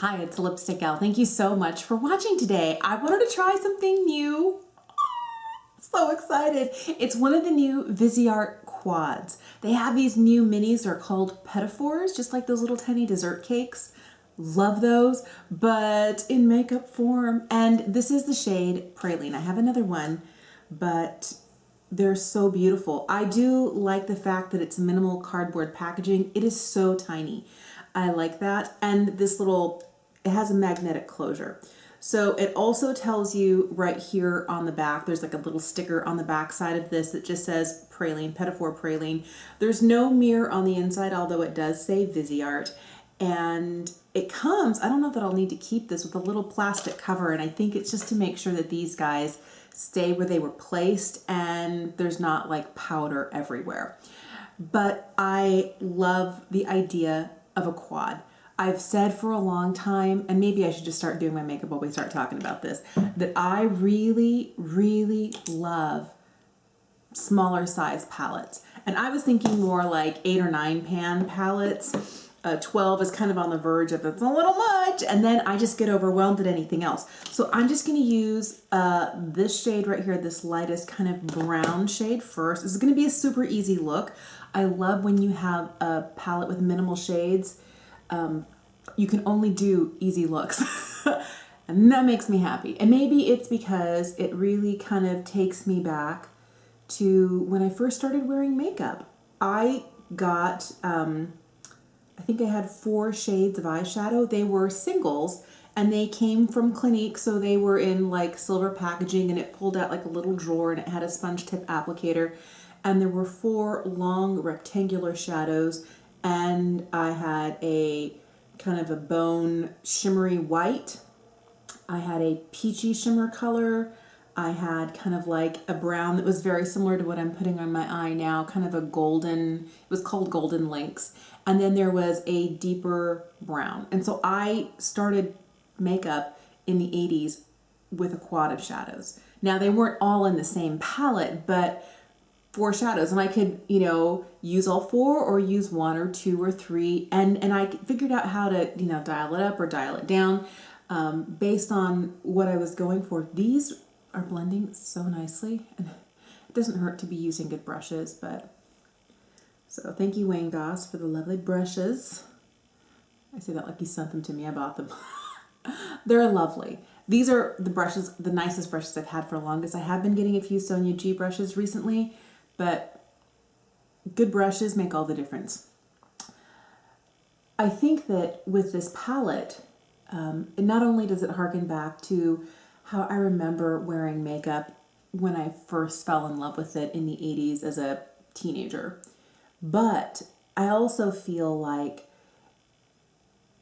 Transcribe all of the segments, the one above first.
Hi, it's Lipstick Gal. Thank you so much for watching today. I wanted to try something new. So excited. It's one of the new Viseart quads. They have these new minis. They're called pedophores, just like those little tiny dessert cakes. Love those, but in makeup form. And this is the shade Praline. I have another one, but they're so beautiful. I do like the fact that it's minimal cardboard packaging. It is so tiny. I like that. And this little, it has a magnetic closure. So it also tells you right here on the back, there's like a little sticker on the back side of this that just says Praline, Pedophore Praline. There's no mirror on the inside, although it does say Viseart. And it comes, I don't know that I'll need to keep this, with a little plastic cover, and I think it's just to make sure that these guys stay where they were placed and there's not like powder everywhere. But I love the idea of a quad. I've said for a long time, and maybe I should just start doing my makeup while we start talking about this, that I really, really love smaller size palettes. And I was thinking more like 8 or 9 pan palettes. 12 is kind of on the verge of it's a little much, and then I just get overwhelmed at anything else. So I'm just going to use this shade right here, this lightest kind of brown shade first. This is going to be a super easy look. I love when you have a palette with minimal shades. You can only do easy looks. And that makes me happy. And maybe it's because it really kind of takes me back to when I first started wearing makeup. I got, I think I had 4 shades of eyeshadow. They were singles and they came from Clinique. So they were in like silver packaging, and it pulled out like a little drawer, and it had a sponge tip applicator. And there were 4 long rectangular shadows. And I had a kind of a bone shimmery white. I had a peachy shimmer color. I had kind of like a brown that was very similar to what I'm putting on my eye now, kind of a golden, it was called Golden Lynx. And then there was a deeper brown. And so I started makeup in the 80s with a quad of shadows. Now they weren't all in the same palette, but 4 shadows, and I could, you know, use all 4 or use 1 or 2 or 3, and I figured out how to, you know, dial it up or dial it down based on what I was going for. These are blending so nicely, and it doesn't hurt to be using good brushes. But so thank you, Wayne Goss, for the lovely brushes. I say that like you sent them to me. I bought them. They're lovely. These are the brushes, the nicest brushes I've had for the longest. I have been getting a few Sonia G brushes recently, but good brushes make all the difference. I think that with this palette, not only does it harken back to how I remember wearing makeup when I first fell in love with it in the 80s as a teenager, but I also feel like,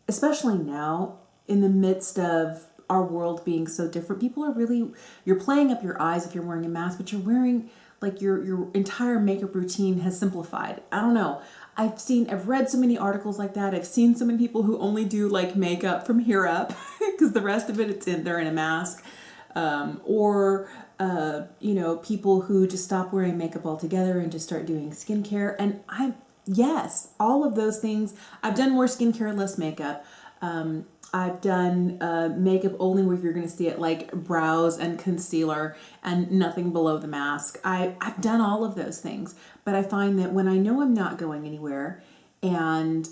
especially now, in the midst of our world being so different, people are really, you're playing up your eyes if you're wearing a mask, but you're wearing, like your entire makeup routine has simplified. I don't know. I've read so many articles like that. I've seen so many people who only do like makeup from here up because the rest of it, they're in a mask. Or you know, people who just stop wearing makeup altogether and just start doing skincare. And yes, all of those things. I've done more skincare, less makeup. I've done makeup only where you're going to see it, like brows and concealer and nothing below the mask. I've done all of those things, but I find that when I know I'm not going anywhere and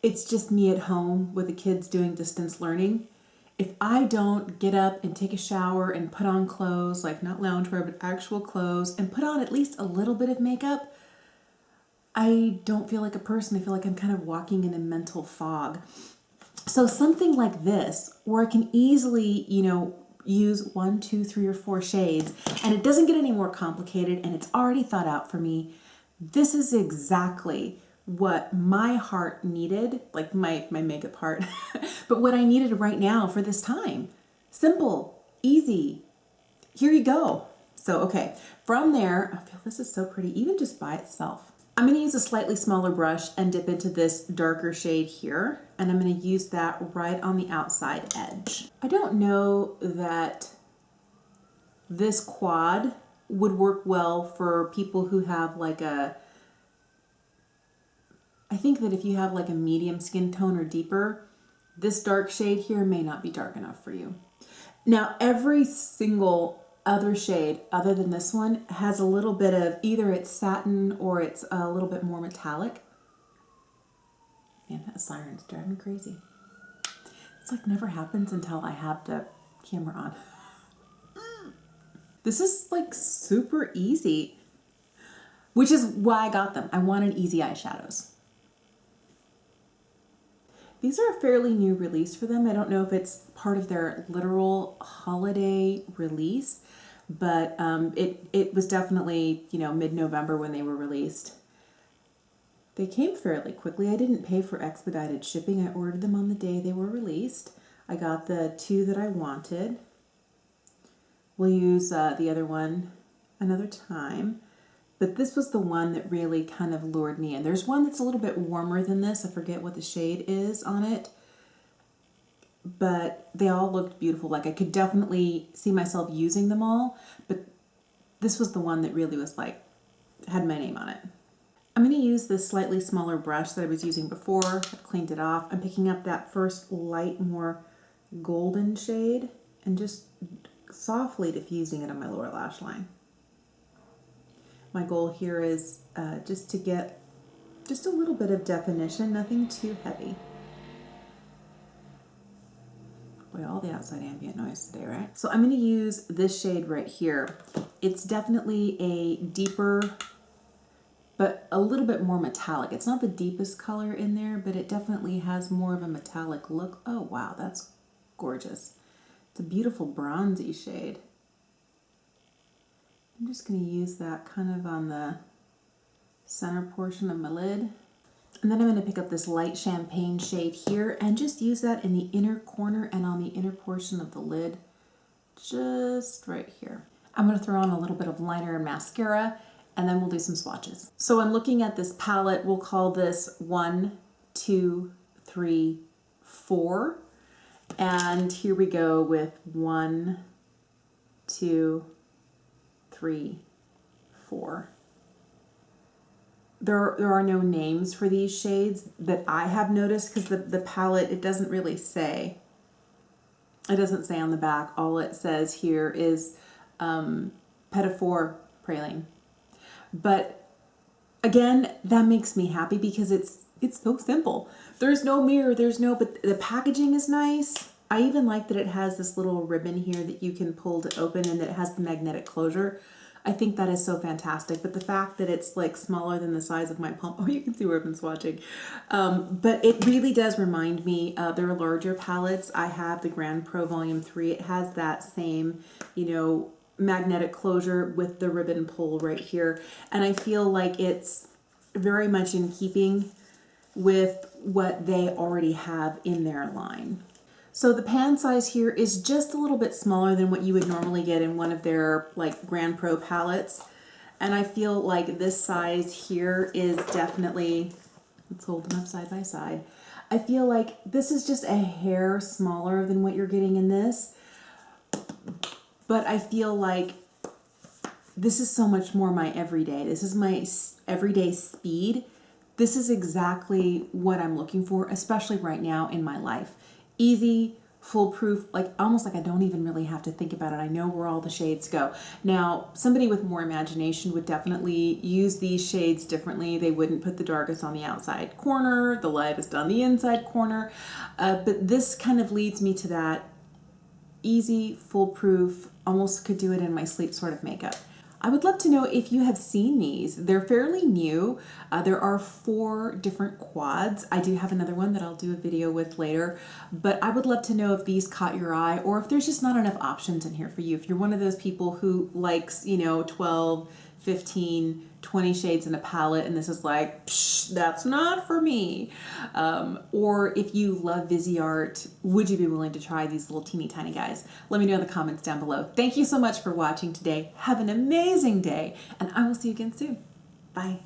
it's just me at home with the kids doing distance learning, if I don't get up and take a shower and put on clothes, like not loungewear, but actual clothes, and put on at least a little bit of makeup, I don't feel like a person. I feel like I'm kind of walking in a mental fog. So something like this, where I can easily, you know, use 1, 2, 3, or 4 shades, and it doesn't get any more complicated, and it's already thought out for me. This is exactly what my heart needed, like my makeup heart, but what I needed right now for this time. Simple, easy. Here you go. So, okay, from there, I feel this is so pretty, even just by itself. I'm going to use a slightly smaller brush and dip into this darker shade here, and I'm going to use that right on the outside edge. I don't know that this quad would work well for people who have like I think that if you have like a medium skin tone or deeper, This dark shade here may not be dark enough for you. Now, every single other shade other than this one has a little bit of either it's satin or it's a little bit more metallic. Man, that siren's driving me crazy. It's like never happens until I have the camera on. This is like super easy, which is why I got them. I wanted easy eyeshadows. These are a fairly new release for them. I don't know if it's part of their literal holiday release, but it was definitely, you know, mid-November when they were released. They came fairly quickly. I didn't pay for expedited shipping. I ordered them on the day they were released. I got the 2 that I wanted. We'll use the other one another time. But this was the one that really kind of lured me in. There's one that's a little bit warmer than this. I forget what the shade is on it. But they all looked beautiful. Like I could definitely see myself using them all. But this was the one that really was like, had my name on it. I'm going to use this slightly smaller brush that I was using before. I've cleaned it off. I'm picking up that first light, more golden shade and just softly diffusing it on my lower lash line. My goal here is just to get just a little bit of definition, nothing too heavy. Boy, all the outside ambient noise today, right? So I'm going to use this shade right here. It's definitely a deeper, but a little bit more metallic. It's not the deepest color in there, but it definitely has more of a metallic look. Oh, wow, that's gorgeous. It's a beautiful bronzy shade. I'm just going to use that kind of on the center portion of my lid. And then I'm going to pick up this light champagne shade here and just use that in the inner corner and on the inner portion of the lid, just right here. I'm going to throw on a little bit of liner and mascara, and then we'll do some swatches. So I'm looking at this palette. We'll call this 1, 2, 3, 4. And here we go with 1, 2, 3, 4. There are no names for these shades that I have noticed because the palette, it doesn't really say. It doesn't say on the back. All it says here is Petit Four Praline. But again, that makes me happy because it's so simple. There's no mirror, but the packaging is nice. I even like that it has this little ribbon here that you can pull to open and that it has the magnetic closure. I think that is so fantastic. But the fact that it's like smaller than the size of my palm, oh, you can see where I've been swatching. But it really does remind me of their larger palettes. I have the Grand Pro Volume 3. It has that same, you know, magnetic closure with the ribbon pull right here. And I feel like it's very much in keeping with what they already have in their line. So the pan size here is just a little bit smaller than what you would normally get in one of their like Grand Pro palettes. And I feel like this size here is definitely, let's hold them up side by side. I feel like this is just a hair smaller than what you're getting in this. But I feel like this is so much more my everyday. This is my everyday speed. This is exactly what I'm looking for, especially right now in my life. Easy, foolproof, like almost like I don't even really have to think about it. I know where all the shades go. Now, somebody with more imagination would definitely use these shades differently. They wouldn't put the darkest on the outside corner, the lightest on the inside corner. But this kind of leads me to that easy, foolproof, almost could do it in my sleep sort of makeup. I would love to know if you have seen these. They're fairly new. There are 4 different quads. I do have another one that I'll do a video with later, but I would love to know if these caught your eye or if there's just not enough options in here for you. If you're one of those people who likes, you know, 12, 15, 20 shades in a palette and this is like, psh, that's not for me. Or if you love Viseart, would you be willing to try these little teeny tiny guys? Let me know in the comments down below. Thank you so much for watching today. Have an amazing day and I will see you again soon. Bye.